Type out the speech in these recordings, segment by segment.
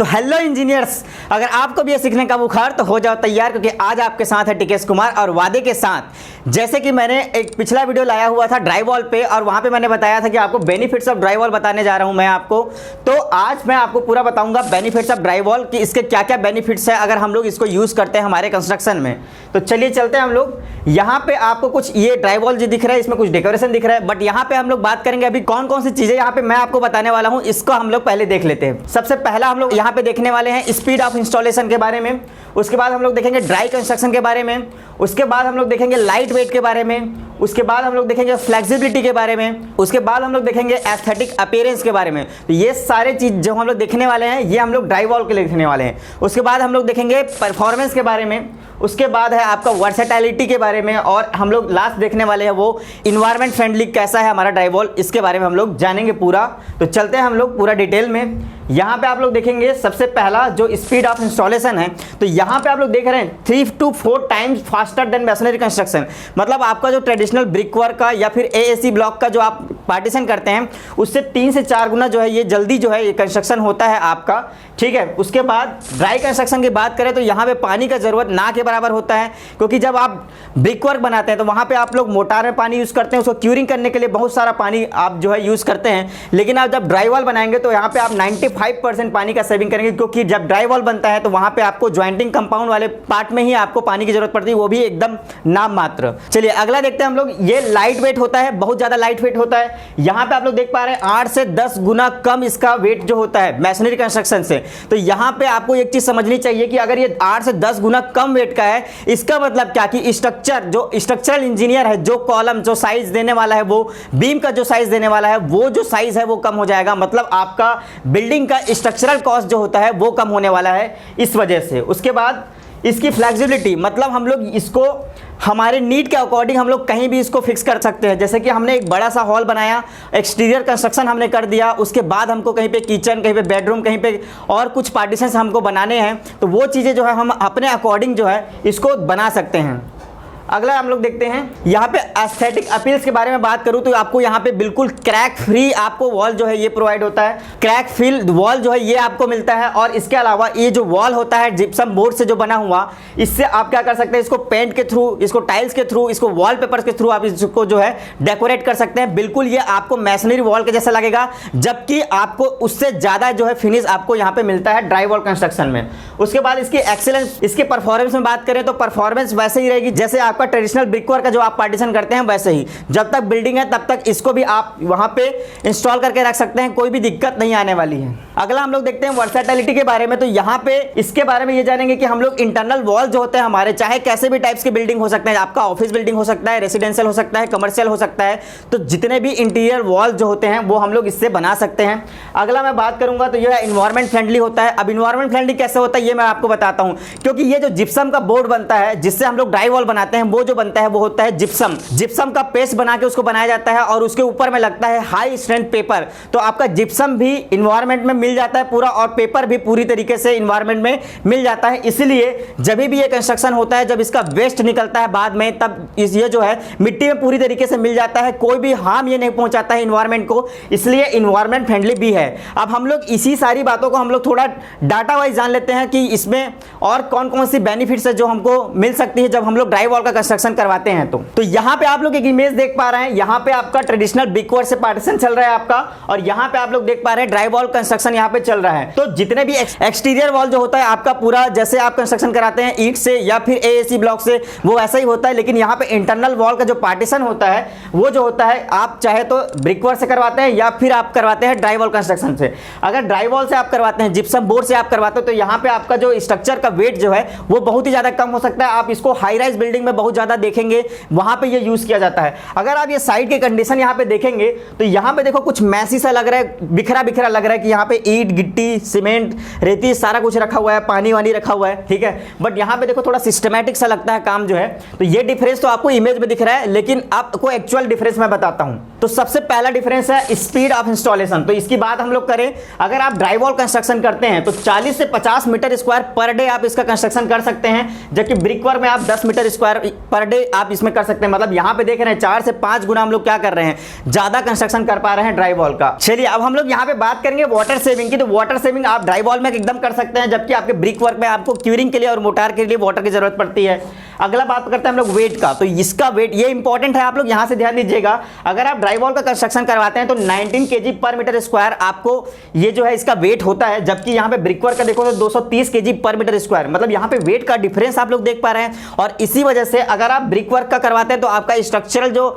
तो hello engineers, अगर आपको भी ये सीखने का बुखार तो हो जाओ तैयार, क्योंकि आज आपके साथ है टिकेश कुमार और वादे के साथ। जैसे कि मैंने एक पिछला वीडियो लाया हुआ था ड्राइवॉल पे और वहां पे मैंने बताया था कि आपको बेनिफिट्स ऑफ ड्राइवॉल बताने जा रहा हूं मैं आपको। तो आज मैं आपको पूरा बताऊंगा बेनिफिट्स ऑफ ड्राइवॉल कि इसके क्या क्या बेनिफिट्स है अगर हम लोग इसको यूज करते हैं हमारे कंस्ट्रक्शन में। तो चलिए चलते हैं हम लोग। यहाँ पे आपको कुछ ये ड्राइवॉल जो दिख रहा है, इसमें कुछ डेकोरेशन दिख रहा है, बट यहाँ पे हम लोग बात करेंगे अभी कौन कौन सी चीजें यहाँ पे मैं आपको बताने वाला हूँ, इसको हम लोग पहले देख लेते हैं। सबसे पहला हम लोग यहाँ पे देखने वाले हैं स्पीड ऑफ इंस्टॉलेशन के बारे में, उसके बाद हम लोग देखेंगे ड्राई कंस्ट्रक्शन के बारे में, उसके बाद हम लोग देखेंगे लाइट वेट के बारे में, उसके बाद हम लोग देखेंगे फ्लेक्सिबिलिटी के बारे में, उसके बाद हम लोग देखेंगे एस्थेटिक अपीयरेंस के बारे में। तो ये सारे चीज जो हम लोग देखने वाले हैं ये हम लोग ड्राइवॉल के लिए देखने वाले हैं। उसके बाद हम लोग देखेंगे परफॉर्मेंस के बारे में, उसके बाद है आपका वर्सेटैलिटी के बारे में, और हम लोग लास्ट देखने वाले हैं वो इन्वायरमेंट फ्रेंडली कैसा है हमारा ड्राइवॉल, इसके बारे में हम लोग जानेंगे पूरा। तो चलते हैं हम लोग पूरा डिटेल में। यहाँ पे आप लोग देखेंगे सबसे पहला जो स्पीड ऑफ इंस्टॉलेशन है, तो यहाँ पे आप लोग देख रहे हैं 3 to 4 times faster than masonry construction. मतलब आपका जो ट्रेडिशनल ब्रिक वर्क का या फिर एएसी ब्लॉक का जो आप पार्टीशन करते हैं उससे 3 से 4 गुना जो है ये जल्दी जो है ये कंस्ट्रक्शन होता है आपका, ठीक है। उसके बाद ड्राई कंस्ट्रक्शन की बात करें तो यहाँ पे पानी का जरूरत ना के बराबर होता है, क्योंकि जब आप ब्रिक वर्क बनाते हैं तो वहाँ पे आप लोग मोटार में पानी यूज करते हैं, उसको क्यूरिंग करने के लिए बहुत सारा पानी आप जो है यूज करते हैं। लेकिन आप जब ड्राई वॉल बनाएंगे तो यहाँ पे आप 95% पानी का सेविंग करेंगे, क्योंकि जब ड्राई वॉल बनता है तो वहाँ पे आपको ज्वाइंटिंग कंपाउंड वाले पार्ट में ही आपको पानी की जरूरत पड़ती है, वो भी एकदम नाम मात्र। चलिए अगला देखते हैं हम लोग। ये लाइट वेट होता है, बहुत ज्यादा लाइट वेट होता है। यहाँ पे आप लोग देख पा रहे हैं 8 से 10 गुना कम इसका वेट जो होता है मैसनरी कंस्ट्रक्शन से। तो यहाँ पे आपको एक चीज समझनी चाहिए कि अगर ये 8 से 10 गुना कम वेट का है, इसका मतलब क्या कि स्ट्रक्चर जो स्ट्रक्चरल इंजीनियर है, जो कॉलम जो साइज देने वाला है, वो बीम का जो साइज देने वाला है, वो जो साइज है वो कम हो जाएगा। मतलब आपका बिल्डिंग का स्ट्रक्चरल कॉस्ट जो होता है वो कम होने वाला है इस वजह से। उसके बाद इसकी फ्लेक्सिबिलिटी, मतलब हम लोग इसको हमारे नीड के अकॉर्डिंग हम लोग कहीं भी इसको फिक्स कर सकते हैं। जैसे कि हमने एक बड़ा सा हॉल बनाया, एक्सटीरियर कंस्ट्रक्शन हमने कर दिया, उसके बाद हमको कहीं पे किचन, कहीं पे बेडरूम, कहीं पे और कुछ पार्टीशंस हमको बनाने हैं, तो वो चीज़ें जो है हम अपने अकॉर्डिंग जो है इसको बना सकते हैं। अगला हम लोग देखते हैं यहाँ पे एस्थेटिक अपील्स के बारे में बात करूँ तो आपको यहाँ पे बिल्कुल क्रैक फ्री आपको वॉल जो है ये प्रोवाइड होता है। क्रैक फिल वॉल जो है ये आपको मिलता है, और इसके अलावा ये जो वॉल होता है जिप्सम बोर्ड से जो बना हुआ, इससे आप क्या कर सकते हैं, इसको पेंट के थ्रू, इसको टाइल्स के थ्रू, इसको वॉल पेपर्स के थ्रू आप इसको जो है डेकोरेट कर सकते हैं। बिल्कुल ये आपको मैसनरी वॉल के जैसा लगेगा, जबकि आपको उससे ज़्यादा जो है फिनिश आपको यहाँ पे मिलता है ड्राई वॉल कंस्ट्रक्शन में। उसके बाद इसकी एक्सीलेंस, इसके परफॉर्मेंस में बात करें तो परफॉर्मेंस वैसे ही रहेगी जैसे आपका ट्रेडिशनल ब्रिक वर्क का जो आप पार्टीशन करते हैं वैसे ही। जब तक बिल्डिंग है तब तक इसको भी आप वहां पे इंस्टॉल करके रख सकते हैं, कोई भी दिक्कत नहीं आने वाली है। अगला हम लोग देखते हैं वर्सेटैलिटी के बारे में। तो यहाँ पे इसके बारे में ये जानेंगे कि हम लोग इंटरनल वॉल जो होते हैं हमारे, चाहे कैसे भी टाइप्स की बिल्डिंग हो सकते हैं, आपका ऑफिस बिल्डिंग हो सकता है, रेसिडेंशियल हो सकता है, कमर्शियल हो सकता है, तो जितने भी इंटीरियर वॉल जो होते हैं वो हम लोग इससे बना सकते हैं। अगला मैं बात करूंगा तो यह इन्वायरमेंट फ्रेंडली होता है। अब इन्वायरमेंट फ्रेंडली कैसे होता है ये मैं आपको बताता हूँ, क्योंकि ये जो जिप्सम का बोर्ड बनता है जिससे हम लोग ड्राई वॉल बनाते हैं, वो जो बनता है वो होता है जिप्सम। जिप्सम का पेस्ट बना के उसको बनाया जाता है और उसके ऊपर में लगता है हाई स्ट्रेंथ पेपर। तो आपका जिप्सम भी इन्वायरमेंट में मिल जाता है पूरा, और पेपर भी पूरी तरीके से इन्वायरमेंट में मिल जाता है। इसलिए जब भी ये कंस्ट्रक्शन होता है, जब इसका वेस्ट निकलता है बाद में, तब ये जो है मिट्टी में पूरी तरीके से मिल जाता है, कोई भी हार्म ये नहीं पहुंचाता है इन्वायरमेंट को, इसलिए इन्वायरमेंट फ्रेंडली भी है। अब हम लोग इसी सारी बातों को हम लोग थोड़ा डाटा वाइज जान लेते हैं कि इसमें और कौन कौन सी बेनिफिट्स है जो हमको मिल सकती है जब हम लोग ड्राई वॉल का कंस्ट्रक्शन करवाते हैं। तो यहाँ पे आप लोग एक इमेज देख पा रहे हैं, यहाँ पे आपका ट्रेडिशनल ब्रिक वर्क से पार्टीशन चल रहा है आपका, और यहाँ पे आप लोग देख पा रहे हैं ड्राई वॉल कंस्ट्रक्शन यहाँ पे चल रहा है। तो जितने भी एक्सटीरियर वॉल जो होता है आपका पूरा, जैसे आप कंस्ट्रक्शन कराते हैं ईंट से या फिर एएसी ब्लॉक से, वो ऐसा ही होता है। लेकिन यहाँ पे इंटरनल वॉल का जो पार्टीशन होता है वो जो होता है, आप चाहे तो ब्रिक वर्क से करवाते हैं या फिर आप करवाते हैं ड्राई वॉल कंस्ट्रक्शन से। अगर ड्राई वॉल से आप करवाते हैं, जिप्सम बोर्ड से आप करवाते हो, तो यहाँ पे आपका जो स्ट्रक्चर का वेट जो है वो बहुत ही ज्यादा कम हो सकता है। आप इसको हाई राइज बिल्डिंग में बहुत ज्यादा देखेंगे, वहां पे ये यूज किया जाता है। अगर आप ये साइड के कंडीशन यहाँ पे देखेंगे तो यहाँ पे देखो कुछ मैसी सा लग रहा है, बिखरा बिखरा लग रहा है कि यहाँ पे ईंट, गिट्टी, सीमेंट, रेती सारा कुछ रखा हुआ है, पानी वानी रखा हुआ है, ठीक है। बट यहाँ पे देखो थोड़ा सिस्टमैटिक सा लगता है काम जो है। तो ये डिफरेंस तो आपको इमेज में दिख रहा है, लेकिन आपको एक्चुअल डिफरेंस मैं बताता हूँ। तो सबसे पहला डिफरेंस है स्पीड ऑफ इंस्टॉलेशन। तो इसकी बात हम लोग करें, अगर आप ड्राई वॉल कंस्ट्रक्शन करते हैं तो 40 से 50 मीटर स्क्वायर पर डे आप इसका कंस्ट्रक्शन कर सकते हैं, जबकि ब्रिक वर्क में आप 10 मीटर स्क्वायर पर डे आप इसमें कर सकते हैं। मतलब यहाँ पे देख रहे हैं 4 से 5 गुना हम लोग क्या कर रहे हैं, ज्यादा कंस्ट्रक्शन कर पा रहे हैं ड्राई वॉल का। चलिए अब हम लोग यहाँ पे बात करेंगे वाटर सेविंग सेविंग की, तो वाटर सेविंग आप ड्राई वॉल में एकदम कर सकते हैं, जबकि आपके ब्रिक वर्क में आपको क्यूरिंग के लिए और मोटार के लिए वाटर की जरूरत पड़ती है। अगला बात करते हैं हम लोग वेट का, तो इसका वेट ये इंपॉर्टेंट है, आप लोग यहां से ध्यान दीजिएगा। अगर आप ड्राई वॉल का कंस्ट्रक्शन करवाते हैं तो 19 kg पर मीटर स्क्वायर आपको ये जो है इसका वेट होता है, जबकि यहां पे ब्रिक वर्क का देखो तो 230 kg पर मीटर स्क्वायर, मतलब यहां पे वेट का डिफरेंस आप लोग देख पा रहे हैं। और इसी वजह से अगर आप ब्रिक वर्क का करवाते हैं तो आपका स्ट्रक्चरल जो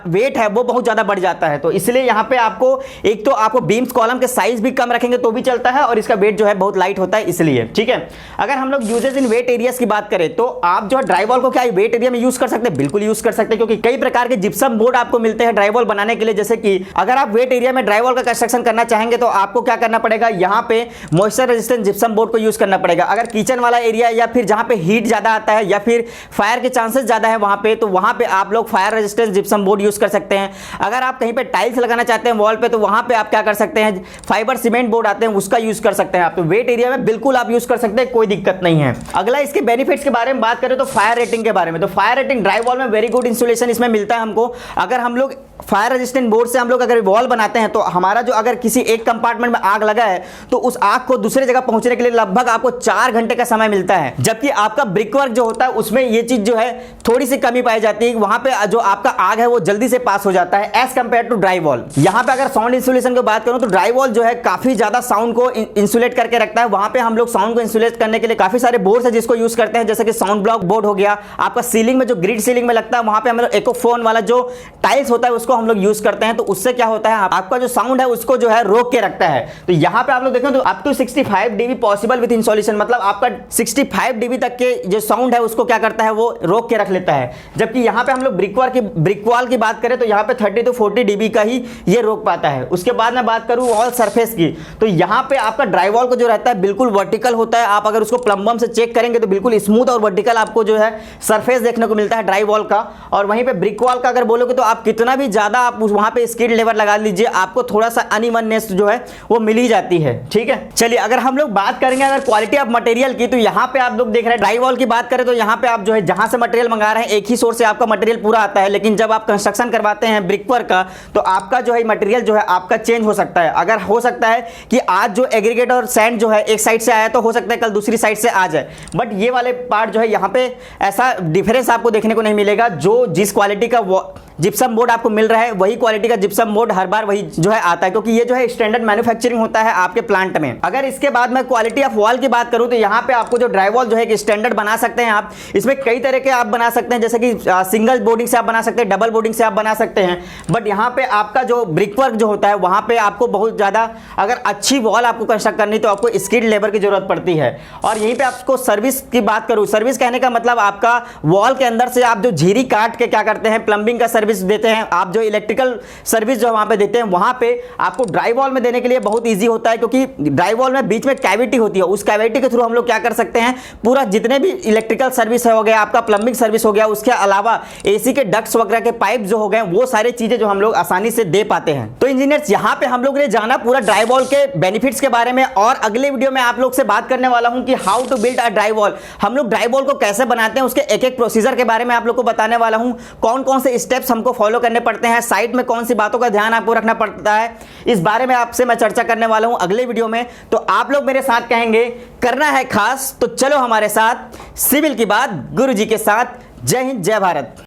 वेट है वो बहुत ज्यादा बढ़ जाता है। तो इसलिए यहां पे आपको एक तो आपको बीम्स कॉलम के साइज भी कम रखेंगे तो भी चलता है, और इसका वेट जो है बहुत लाइट होता है इसलिए, ठीक है। अगर हम लोग यूजेस इन वेट एरियाज की बात करें तो आप जो है ड्राई वॉल को क्या वेट एरिया में यूज कर सकते हैं, बिल्कुल यूज कर सकते हैं, क्योंकि कई प्रकार के जिप्सम बोर्ड आपको मिलते हैं ड्राई वॉल बनाने के लिए। जैसे कि अगर आप वेट एरिया में ड्राई वॉल का कंस्ट्रक्शन करना चाहेंगे तो आपको क्या करना पड़ेगा, यहां पे मॉइस्चर रेजिस्टेंट जिप्सम बोर्ड को यूज करना पड़ेगा। अगर किचन वाला एरिया या फिर जहां पे हीट ज्यादा आता है या फिर फायर के चांसेस ज्यादा है वहां पे, तो वहां पे आप लोग fire resistant gypsum board use कर सकते हैं। अगर आप कहीं पे टाइल्स लगाना चाहते हैं वॉल पे तो वहां पे आप क्या कर सकते हैं, फाइबर सीमेंट बोर्ड आते हैं उसका यूज कर सकते हैं आप। तो वेट एरिया में बिल्कुल आप यूज कर सकते हैं, कोई दिक्कत नहीं है। अगला इसके बेनिफिट्स के बारे में बात करें तो फायर रेटिंग के बारे में, तो फायर रेटिंग ड्राई वॉल में वेरी गुड इंसुलेशन इसमें मिलता है हमको। अगर हम लोग फायर रेजिस्टेंट बोर्ड से हम लोग अगर वॉल बनाते हैं तो हमारा जो अगर किसी एक कंपार्टमेंट में आग लगा है तो उस आग को दूसरी जगह पहुंचने के लिए लगभग आपको 4 घंटे का समय मिलता है, जबकि आपका ब्रिक वर्क जो होता है उसमें ये चीज जो है थोड़ी सी कमी पाई जाती है, वहां पे जो आपका आग है वो जल्दी से पास हो जाता है as compare to dry wall. यहां पे अगर साउंड इंसुलेशन की बात करूं तो ड्राई वॉल जो है काफी ज्यादा साउंड को इंसुलेट करके रखता है। वहां पे हम लोग साउंड को इंसुलेट करने के लिए काफी सारे बोर्ड है जिसको यूज करते हैं, जैसे कि साउंड ब्लॉक बोर्ड हो गया, आपका सीलिंग में जो ग्रिड सीलिंग में लगता है वहां पे हम लोग इकोफोन वाला जो टाइल्स होता है उसको हम लोग यूज करते हैं। तो उससे क्या होता है, आपका जो साउंड है उसको जो है रोक के रखता है। तो यहां पे आप लोग देखें तो up to 65 dB possible with insulation, मतलब आपका 65 dB तक के जो साउंड है उसको क्या करता है वो रोक के रख लेता है। जबकि यहां पे हम लोग ब्रिक वॉल की बात करें तो यहां पे 30 to 40 dB का ही ये रोक पाता है। उसके बाद मैं बात करूं वॉल सरफेस की, तो यहां पे आपका ड्राई वॉल को जो रहता है बिल्कुल वर्टिकल होता है। आप अगर उसको प्लम्बम से चेक करेंगे तो बिल्कुल स्मूथ और वर्टिकल आपको जो है सरफेस देखने को मिलता है ड्राई वॉल का। और वहीं पे ब्रिक वॉल का अगर बोलोगे तो आप कितना भी ज्यादा आप वहां पे स्किड लेवल लगा लीजिए, आपको थोड़ा सा अनइवननेस जो है वो मिल ही जाती है, ठीक है। चलिए अगर हम लोग बात करेंगे अगर क्वालिटी ऑफ मटेरियल की, तो यहाँ पे आप लोग देख रहे हैं ड्राई वॉल की बात करें तो यहाँ पे आप जो है जहां से मटेरियल मंगा रहे हैं एक ही सोर्स से आपका मटेरियल पूरा आता है, लेकिन जब आप कंस्ट्रक्शन करवाते हैं ब्रिक वर्क का तो आपका जो है मटेरियल जो है आपका चेंज हो सकता है। अगर हो सकता है कि आज जो एग्रीगेट और सैंड जो है एक साइड से आया तो हो सकता है कल दूसरी साइड से आ जाए, बट ये वाले पार्ट जो है यहाँ पे ऐसा डिफरेंस आपको देखने को नहीं मिलेगा। जो जिस क्वालिटी का जिप्सम बोर्ड आपको मिल रहा है वही क्वालिटी का जिप्सम बोर्ड हर बार वही जो है आता है, क्योंकि ये जो है स्टैंडर्ड मैन्युफैक्चरिंग होता है आपके प्लांट में। अगर इसके बाद मैं क्वालिटी ऑफ वॉल की बात करूं तो यहाँ पे आपको जो ड्राई वॉल जो है स्टैंडर्ड बना सकते हैं आप। इसमें कई तरह के आप बना सकते हैं, जैसे कि सिंगल बोर्डिंग से आप बना सकते हैं, डबल बोर्डिंग से आप बना सकते हैं, बट यहाँ पे आपका जो ब्रिक वर्क जो होता है वहां पे आपको बहुत ज्यादा अगर अच्छी वॉल आपको कंस्ट्रक्ट करनी तो आपको स्किल्ड लेबर की जरूरत पड़ती है। और यहीं पे आपको सर्विस की बात करूं, सर्विस कहने का मतलब आपका वॉल के अंदर से आप जो झीरी काट के क्या करते हैं प्लम्बिंग का सर्विस देते हैं, आप जो इलेक्ट्रिकल सर्विस जो वहां पे देते हैं वहां पे आपको ड्राई वॉल में देने के लिए बहुत इजी होता है, क्योंकि ड्राई वॉल में बीच में कैविटी होती है, उस कैविटी के थ्रू हम लोग क्या कर सकते हैं पूरा जितने भी इलेक्ट्रिकल सर्विस हो गया, आपका प्लम्बिंग सर्विस हो गया, उसके अलावा एसी के डक्ट्स वगैरह के पाइप जो हो गए वो सारी चीजें जो हम लोग आसानी से दे पाते हैं। तो इंजीनियर्स यहाँ पे हम लोग ने जाना पूरा ड्राई वॉल के बेनिफिट्स के बारे में, और अगले वीडियो में आप लोग से बात करने वाला हूं कि how to build a dry wall, हम लोग ड्राई वॉल को कैसे बनाते हैं उसके एक एक प्रोसीजर के बारे में आप लोग को बताने वाला हूं। कौन कौन से स्टेप्स हमको फॉलो करने पड़ते हैं, साइट में कौन सी बातों का ध्यान आपको रखना पड़ता है, इस बारे में आपसे मैं चर्चा करने वाला हूं अगले वीडियो में। तो आप लोग मेरे साथ कहेंगे करना है खास, तो चलो हमारे साथ सिविल की बात गुरुजी के साथ। जय हिंद, जय भारत।